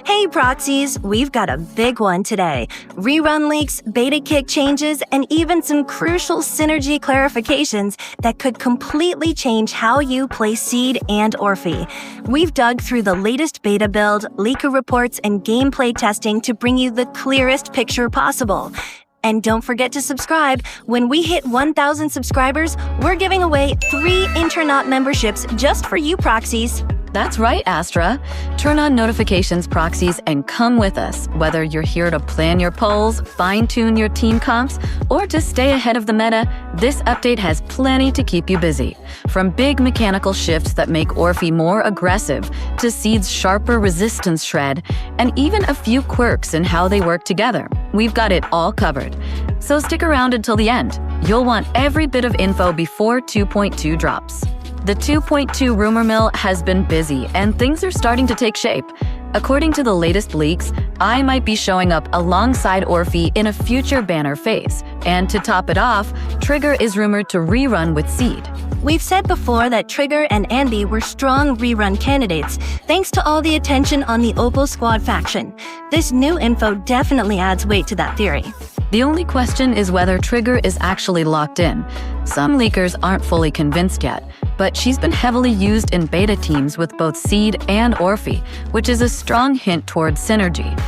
Hey Proxies, we've got a big one today. Rerun leaks, beta kick changes, and even some crucial synergy clarifications that could completely change how you play Seed and Orphie. We've dug through the latest beta build, leaker reports, and gameplay testing to bring you the clearest picture possible. And don't forget to subscribe. When we hit 1,000 subscribers, we're giving away 3 Internaut memberships just for you Proxies. That's right, Astra. Turn on notifications, Proxies, and come with us. Whether you're here to plan your polls, fine-tune your team comps, or just stay ahead of the meta, this update has plenty to keep you busy. From big mechanical shifts that make Orphie more aggressive, to Seed's sharper resistance shred, and even a few quirks in how they work together, we've got it all covered. So stick around until the end. You'll want every bit of info before 2.2 drops. The 2.2 rumor mill has been busy, and things are starting to take shape. According to the latest leaks, I might be showing up alongside Orphie in a future banner phase. And to top it off, Trigger is rumored to rerun with Seed. We've said before that Trigger and Anby were strong rerun candidates, thanks to all the attention on the Opal Squad faction. This new info definitely adds weight to that theory. The only question is whether Trigger is actually locked in. Some leakers aren't fully convinced yet, but she's been heavily used in beta teams with both Seed and Orphie, which is a strong hint towards synergy.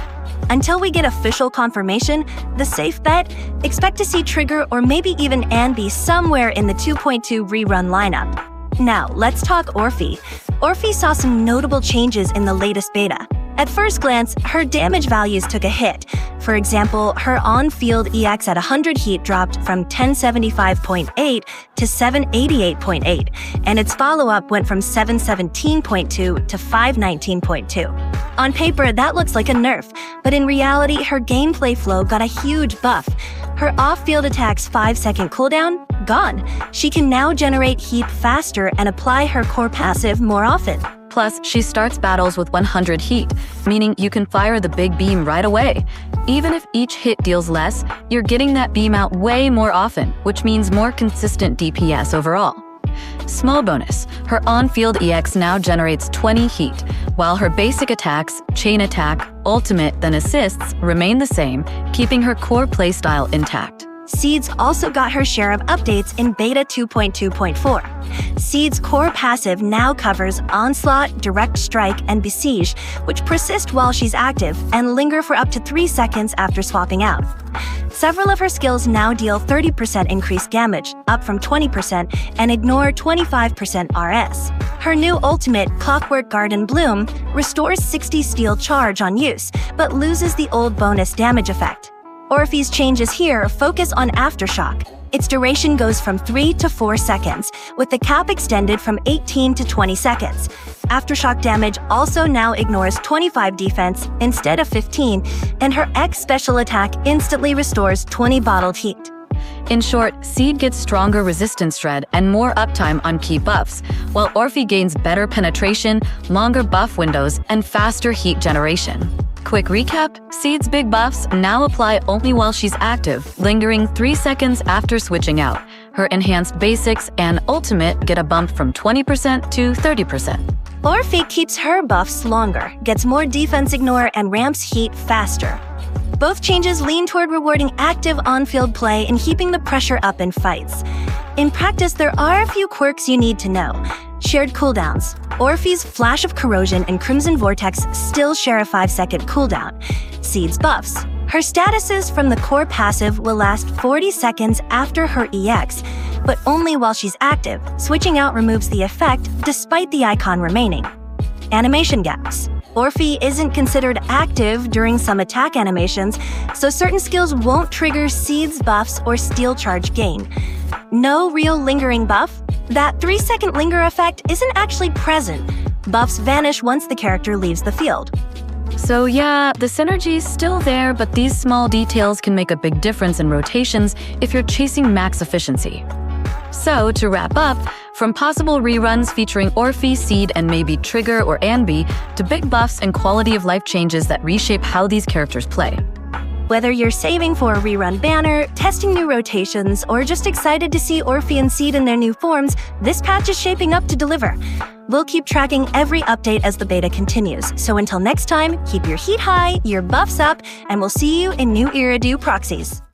Until we get official confirmation, the safe bet, expect to see Trigger or maybe even Anby somewhere in the 2.2 rerun lineup. Now, let's talk Orphie. Orphie saw some notable changes in the latest beta. At first glance, her damage values took a hit. For example, her on-field EX at 100 heat dropped from 1075.8 to 788.8, and its follow-up went from 717.2 to 519.2. On paper, that looks like a nerf, but in reality, her gameplay flow got a huge buff. Her off-field attack's 5-second cooldown? Gone. She can now generate heat faster and apply her core passive more often. Plus, she starts battles with 100 heat, meaning you can fire the big beam right away. Even if each hit deals less, you're getting that beam out way more often, which means more consistent DPS overall. Small bonus, her on-field EX now generates 20 heat, while her basic attacks, chain attack, ultimate, then assists remain the same, keeping her core playstyle intact. Seed's also got her share of updates in Beta 2.2.4. Seed's core passive now covers Onslaught, Direct Strike, and Besiege, which persist while she's active and linger for up to 3 seconds after swapping out. Several of her skills now deal 30% increased damage, up from 20%, and ignore 25% RS. Her new ultimate, Clockwork Garden Bloom, restores 60 steel charge on use, but loses the old bonus damage effect. Orphie's changes here focus on Aftershock. Its duration goes from 3 to 4 seconds, with the cap extended from 18 to 20 seconds. Aftershock damage also now ignores 25 defense instead of 15, and her X special attack instantly restores 20 bottled heat. In short, Seed gets stronger resistance shred and more uptime on key buffs, while Orphie gains better penetration, longer buff windows, and faster heat generation. Quick recap, Seed's big buffs now apply only while she's active, lingering 3 seconds after switching out. Her enhanced basics and ultimate get a bump from 20% to 30%. Orphie keeps her buffs longer, gets more defense ignore, and ramps heat faster. Both changes lean toward rewarding active on-field play and keeping the pressure up in fights. In practice, there are a few quirks you need to know. Shared cooldowns. Orphie's Flash of Corrosion and Crimson Vortex still share a 5-second cooldown. Seed's buffs. Her statuses from the core passive will last 40 seconds after her EX, but only while she's active. Switching out removes the effect despite the icon remaining. Animation gaps. Orphie isn't considered active during some attack animations, so certain skills won't trigger Seed's buffs or steel charge gain. No real lingering buff. That 3-second linger effect isn't actually present. Buffs vanish once the character leaves the field. So yeah, the synergy's still there, but these small details can make a big difference in rotations if you're chasing max efficiency. So, to wrap up, from possible reruns featuring Orphie, Seed, and maybe Trigger or Anby, to big buffs and quality of life changes that reshape how these characters play. Whether you're saving for a rerun banner, testing new rotations, or just excited to see Orphie and Seed in their new forms, this patch is shaping up to deliver. We'll keep tracking every update as the beta continues, so until next time, keep your heat high, your buffs up, and we'll see you in New Era Proxies.